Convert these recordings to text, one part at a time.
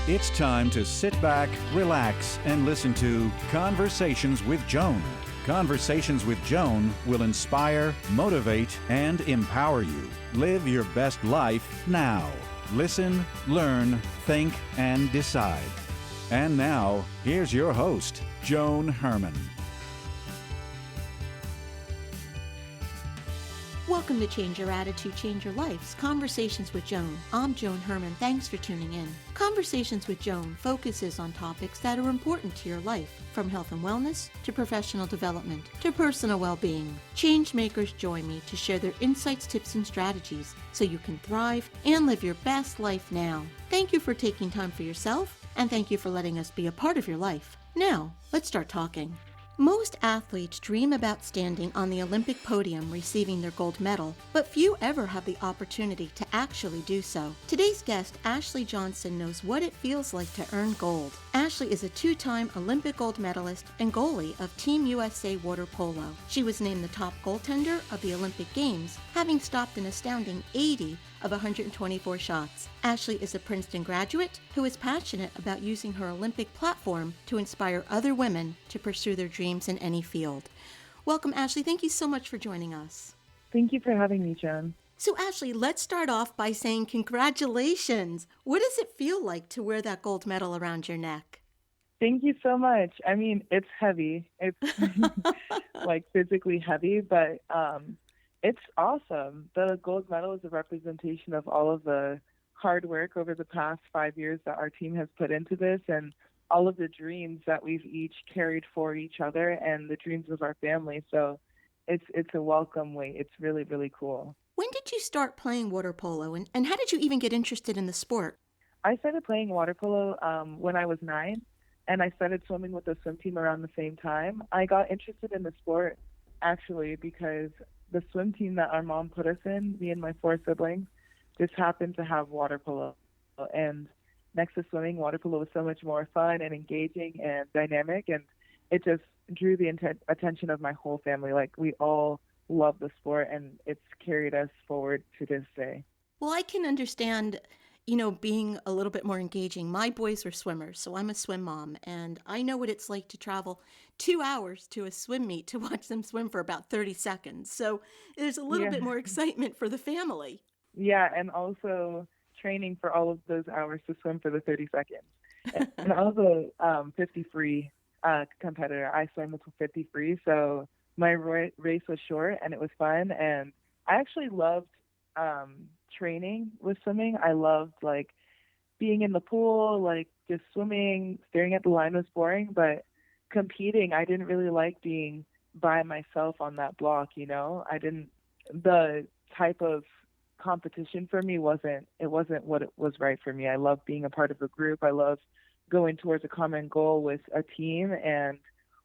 It's time to sit back, relax, and listen to Conversations with Joan. Conversations with Joan will inspire, motivate, and empower you. Live your best life now. Listen, learn, think, and decide. And now, here's your host, Joan Herman. Welcome to Change Your Attitude, Change Your Lives, Conversations with Joan. I'm Joan Herman. Thanks for tuning in. Conversations with Joan focuses on topics that are important to your life, from health and wellness to professional development to personal well-being. Change makers join me to share their insights, tips, and strategies so you can thrive and live your best life now. Thank you for taking time for yourself, and thank you for letting us be a part of your life. Now, let's start talking. Most athletes dream about standing on the Olympic podium receiving their gold medal, but few ever have the opportunity to actually do so. Today's guest, Ashleigh Johnson, knows what it feels like to earn gold. Ashleigh is a two-time Olympic gold medalist and goalie of Team USA Water Polo. She was named the top goaltender of the Olympic Games, having stopped an astounding 80 of 124 shots. Ashleigh is a Princeton graduate who is passionate about using her Olympic platform to inspire other women to pursue their dreams in any field. Welcome, Ashleigh. Thank you so much for joining us. Thank you for having me, Joan. So, Ashleigh, let's start off by saying congratulations. What does it feel like to wear that gold medal around your neck? Thank you so much. I mean, it's heavy. It's like physically heavy, but it's awesome. The gold medal is a representation of all of the hard work over the past 5 years that our team has put into this, and all of the dreams that we've each carried for each other and the dreams of our family. So it's a welcome weight. It's really, really cool. When did you start playing water polo, and how did you even get interested in the sport? I started playing water polo when I was 9, and I started swimming with the swim team around the same time. I got interested in the sport actually because the swim team that our mom put us in, me and my 4 siblings, just happened to have water polo. And next to swimming, water polo was so much more fun and engaging and dynamic, and it just drew the attention of my whole family. Like, we all love the sport, and it's carried us forward to this day. Well, I can understand, being a little bit more engaging. My boys are swimmers, so I'm a swim mom, and I know what it's like to travel 2 hours to a swim meet to watch them swim for about 30 seconds. So there's a little bit more excitement for the family. Yeah, and also training for all of those hours to swim for the 30 seconds. And I was a 50 free competitor. I swam with 50 free, so my race was short and it was fun. And I actually loved training with swimming. I loved being in the pool, just swimming. Staring at the line was boring, but competing, I didn't really like being by myself on that block. The type of competition for me wasn't what it was right for me. I love being a part of a group. I love going towards a common goal with a team, and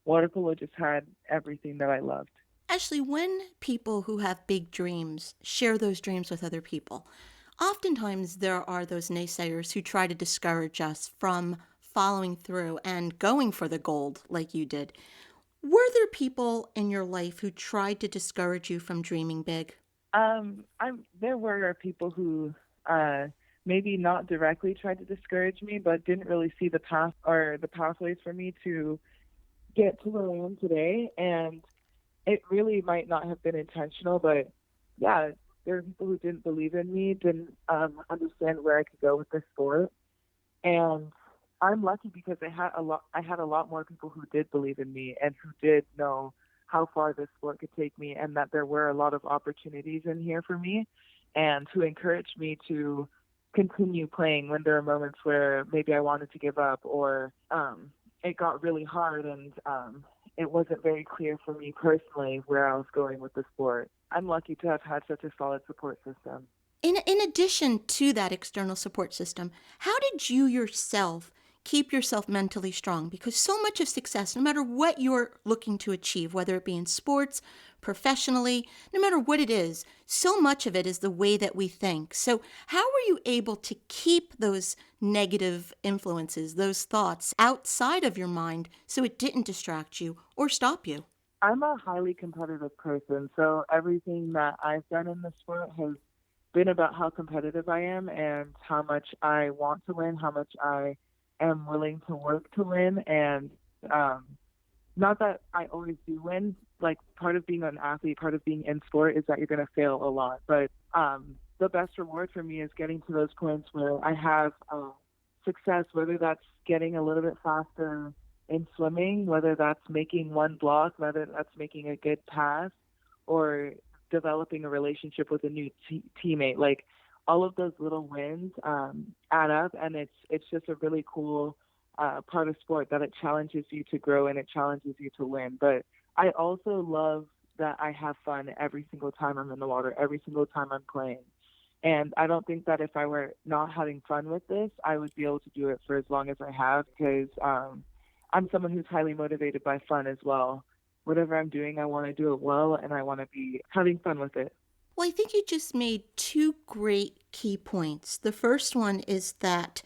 water polo just had everything that I loved. Ashleigh, when people who have big dreams share those dreams with other people, oftentimes there are those naysayers who try to discourage us from following through and going for the gold like you did. Were there people in your life who tried to discourage you from dreaming big? There were people who maybe not directly tried to discourage me, but didn't really see the path or the pathways for me to get to where I am today. And it really might not have been intentional, but yeah, there were people who didn't believe in me, didn't understand where I could go with this sport. And I'm lucky because I had a lot more people who did believe in me and who did know how far this sport could take me, and that there were a lot of opportunities in here for me, and who encouraged me to continue playing when there were moments where maybe I wanted to give up, or it got really hard and it wasn't very clear for me personally where I was going with the sport. I'm lucky to have had such a solid support system. In addition to that external support system, how did you yourself keep yourself mentally strong? Because so much of success, no matter what you're looking to achieve, whether it be in sports, professionally, no matter what it is, so much of it is the way that we think. So how were you able to keep those negative influences, those thoughts outside of your mind so it didn't distract you or stop you? I'm a highly competitive person, so everything that I've done in the sport has been about how competitive I am and how much I want to win, how much I am willing to work to win. And not that I always do win. Like, part of being an athlete, part of being in sport is that you're going to fail a lot. But the best reward for me is getting to those points where I have success, whether that's getting a little bit faster in swimming, whether that's making one block, whether that's making a good pass, or developing a relationship with a new teammate. Like, all of those little wins add up, and it's just a really cool part of sport that it challenges you to grow and it challenges you to win. But I also love that I have fun every single time I'm in the water, every single time I'm playing. And I don't think that if I were not having fun with this, I would be able to do it for as long as I have, because I'm someone who's highly motivated by fun as well. Whatever I'm doing, I want to do it well, and I want to be having fun with it. Well, I think you just made two great key points. The first one is that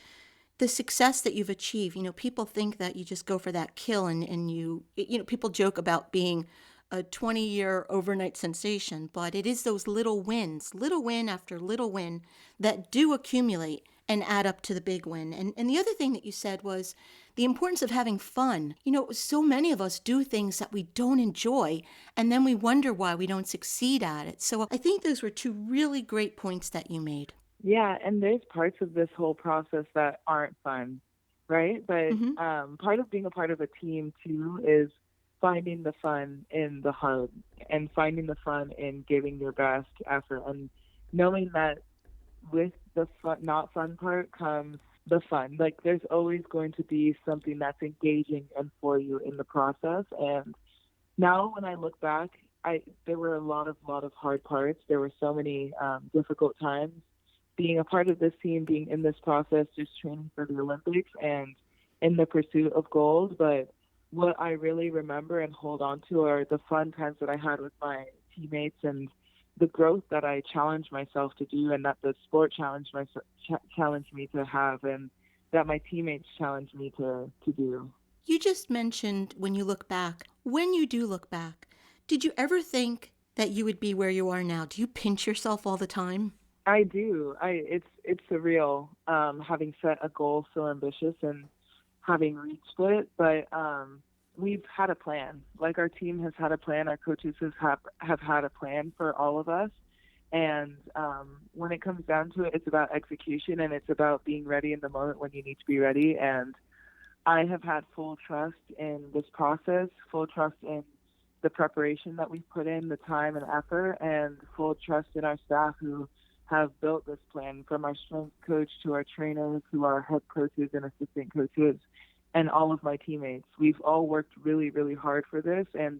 the success that you've achieved, people think that you just go for that kill and people joke about being a 20-year overnight sensation, but it is those little wins, little win after little win, that do accumulate and add up to the big win. And the other thing that you said was the importance of having fun. So many of us do things that we don't enjoy, and then we wonder why we don't succeed at it. So I think those were two really great points that you made. Yeah, and there's parts of this whole process that aren't fun, right? But part of being a part of a team, too, is finding the fun in the hard and finding the fun in giving your best effort, and knowing that with the not fun part comes the fun. Like, there's always going to be something that's engaging and for you in the process. And now when I look back, there were a lot of hard parts. There were so many difficult times being a part of this team, being in this process, just training for the Olympics and in the pursuit of gold. But what I really remember and hold on to are the fun times that I had with my teammates, and the growth that I challenged myself to do, and that the sport challenged me to have, and that my teammates challenged me to do. You just mentioned when you look back. When you do look back, did you ever think that you would be where you are now? Do you pinch yourself all the time? I do. It's surreal, having set a goal so ambitious and having reached it. But we've had a plan. Like, our team has had a plan. Our coaches have had a plan for all of us. And when it comes down to it, it's about execution, and it's about being ready in the moment when you need to be ready. And I have had full trust in this process, full trust in the preparation that we've put in, the time and effort, and full trust in our staff who have built this plan, from our strength coach to our trainers to our head coaches and assistant coaches and all of my teammates. We've all worked really, really hard for this, and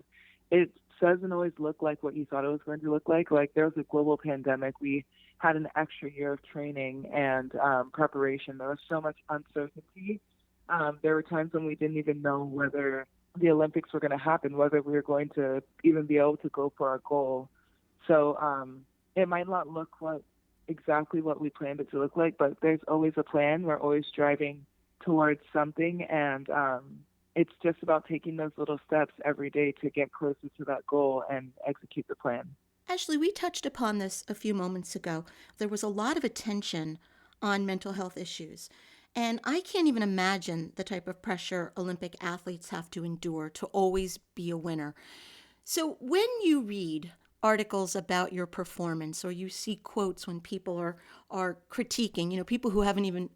it doesn't always look like what you thought it was going to look like. Like, there was a global pandemic. We had an extra year of training and preparation. There was so much uncertainty. There were times when we didn't even know whether the Olympics were going to happen, whether we were going to even be able to go for our goal. So it might not look exactly what we planned it to look like, but there's always a plan. We're always striving towards something, and it's just about taking those little steps every day to get closer to that goal and execute the plan. Ashleigh, we touched upon this a few moments ago. There was a lot of attention on mental health issues, and I can't even imagine the type of pressure Olympic athletes have to endure to always be a winner. So when you read articles about your performance, or you see quotes when people are critiquing, people who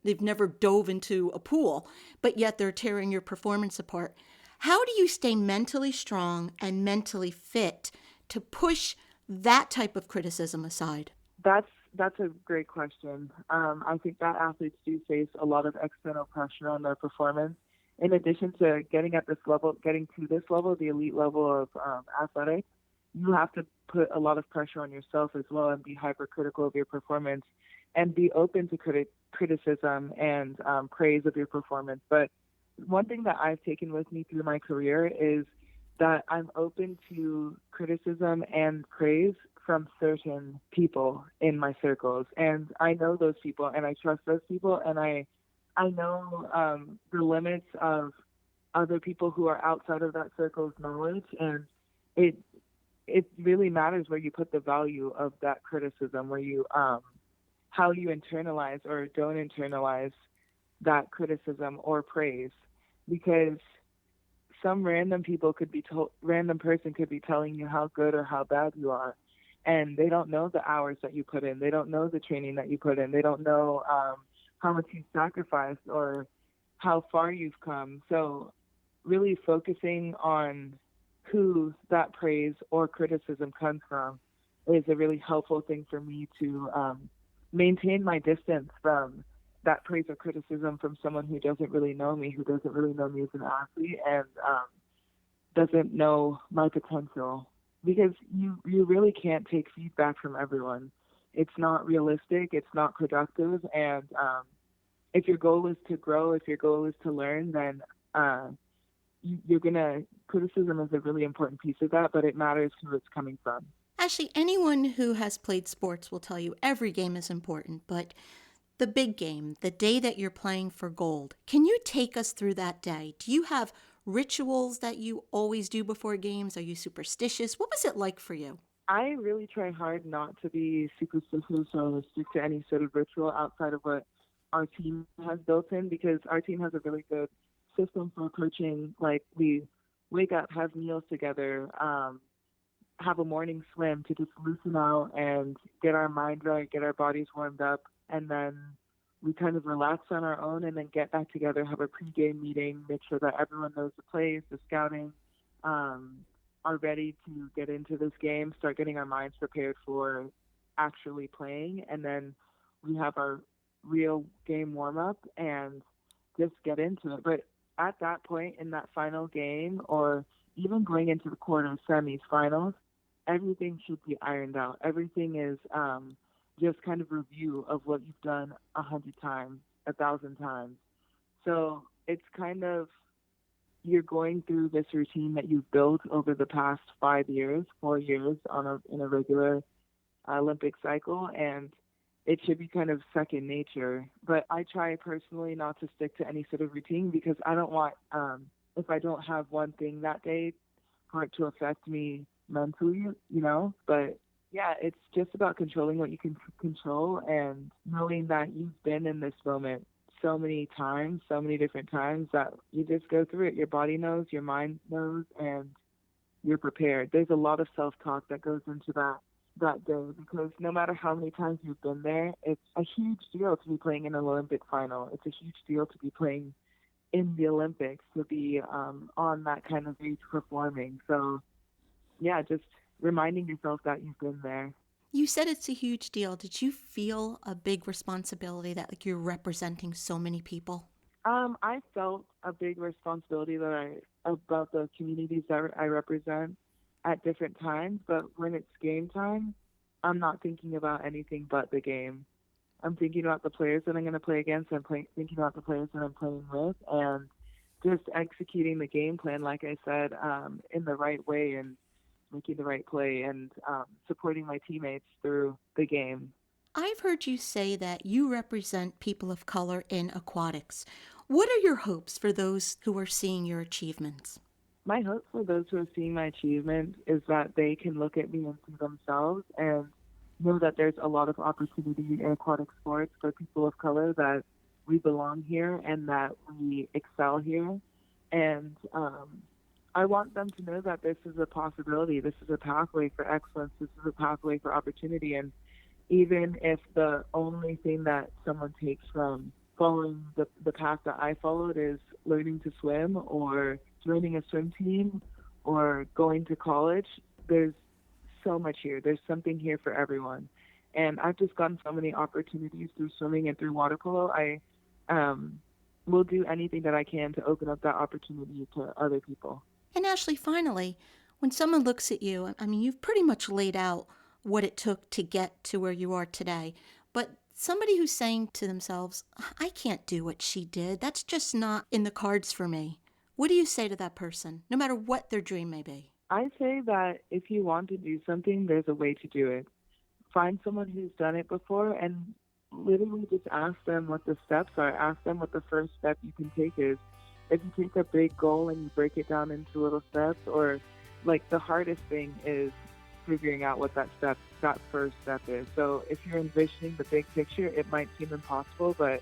they've never dove into a pool, but yet they're tearing your performance apart. How do you stay mentally strong and mentally fit to push that type of criticism aside? That's a great question. I think that athletes do face a lot of external pressure on their performance. In addition to getting to this level, the elite level of athletics, you have to put a lot of pressure on yourself as well, and be hypercritical of your performance, and be open to criticism and praise of your performance. But one thing that I've taken with me through my career is that I'm open to criticism and praise from certain people in my circles. And I know those people, and I trust those people, and I know the limits of other people who are outside of that circle's knowledge. And it really matters where you put the value of that criticism, where you how you internalize or don't internalize that criticism or praise, because some random person could be telling you how good or how bad you are, and they don't know the hours that you put in. They don't know the training that you put in. They don't know how much you sacrificed or how far you've come. So really focusing on who that praise or criticism comes from is a really helpful thing for me to maintain my distance from that praise or criticism from someone who doesn't really know me, who doesn't really know me as an athlete, and doesn't know my potential. Because you really can't take feedback from everyone. It's not realistic, it's not productive, and if your goal is to grow, if your goal is to learn, then criticism is a really important piece of that, but it matters who it's coming from. Ashleigh, anyone who has played sports will tell you every game is important, but the big game, the day that you're playing for gold, can you take us through that day? Do you have rituals that you always do before games? Are you superstitious? What was it like for you? I really try hard not to be superstitious or stick to any sort of ritual outside of what our team has built in, because our team has a really good system for approaching. Like, we wake up, have meals together, have a morning swim to just loosen out and get our mind right, get our bodies warmed up, and then we kind of relax on our own and then get back together, have a pregame meeting, make sure that everyone knows the plays, the scouting, are ready to get into this game, start getting our minds prepared for actually playing, and then we have our real game warm-up and just get into it. But at that point in that final game, or even going into the quarters, semis, finals, everything should be ironed out. Everything is just kind of review of what you've done 100 times, 1,000 times. So it's kind of, you're going through this routine that you've built over the past 4 years in a regular Olympic cycle, and it should be kind of second nature. But I try personally not to stick to any sort of routine, because I don't want, if I don't have one thing that day, for it to affect me mentally, But yeah, it's just about controlling what you can control and knowing that you've been in this moment so many times, so many different times, that you just go through it. Your body knows, your mind knows, and you're prepared. There's a lot of self-talk that goes into that day, because no matter how many times you've been there, it's a huge deal to be playing in an Olympic final. It's a huge deal to be playing in the Olympics, to be on that kind of stage performing. So yeah, just reminding yourself that you've been there. You said it's a huge deal. Did you feel a big responsibility that you're representing so many people? I felt a big responsibility about the communities that I represent at different times, but when it's game time, I'm not thinking about anything but the game. I'm thinking about the players that I'm going to play against. Thinking about the players that I'm playing with, and just executing the game plan, like I said, in the right way, and making the right play, and supporting my teammates through the game. I've heard you say that you represent people of color in aquatics. What are your hopes for those who are seeing your achievements? My hope for those who are seeing my achievements is that they can look at me and see themselves, and know that there's a lot of opportunity in aquatic sports for people of color, that we belong here and that we excel here. And I want them to know that this is a possibility. This is a pathway for excellence. This is a pathway for opportunity. And even if the only thing that someone takes from following the path that I followed is learning to swim, or joining a swim team, or going to college, there's so much here. There's something here for everyone. And I've just gotten so many opportunities through swimming and through water polo. I will do anything that I can to open up that opportunity to other people. And Ashleigh, finally, when someone looks at you, I mean, you've pretty much laid out what it took to get to where you are today. But somebody who's saying to themselves, I can't do what she did. That's just not in the cards for me. What do you say to that person, no matter what their dream may be? I say that if you want to do something, there's a way to do it. Find someone who's done it before, and literally just ask them what the steps are. Ask them what the first step you can take is. If you take a big goal and you break it down into little steps, or like the hardest thing is figuring out what that first step is. So if you're envisioning the big picture, it might seem impossible, but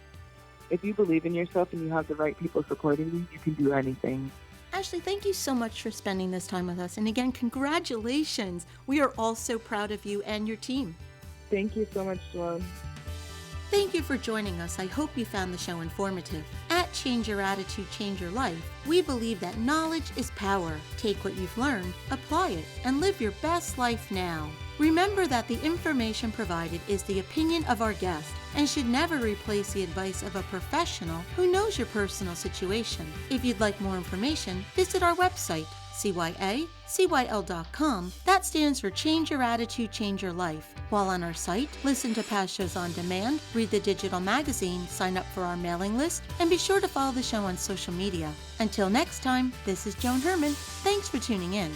if you believe in yourself and you have the right people supporting you, you can do anything. Ashleigh, thank you so much for spending this time with us. And again, congratulations. We are all so proud of you and your team. Thank you so much, Joan. Thank you for joining us. I hope you found the show informative. At Change Your Attitude, Change Your Life, we believe that knowledge is power. Take what you've learned, apply it, and live your best life now. Remember that the information provided is the opinion of our guest and should never replace the advice of a professional who knows your personal situation. If you'd like more information, visit our website, cyacyl.com. That stands for Change Your Attitude, Change Your Life. While on our site, listen to past shows on demand, read the digital magazine, sign up for our mailing list, and be sure to follow the show on social media. Until next time, this is Joan Herman. Thanks for tuning in.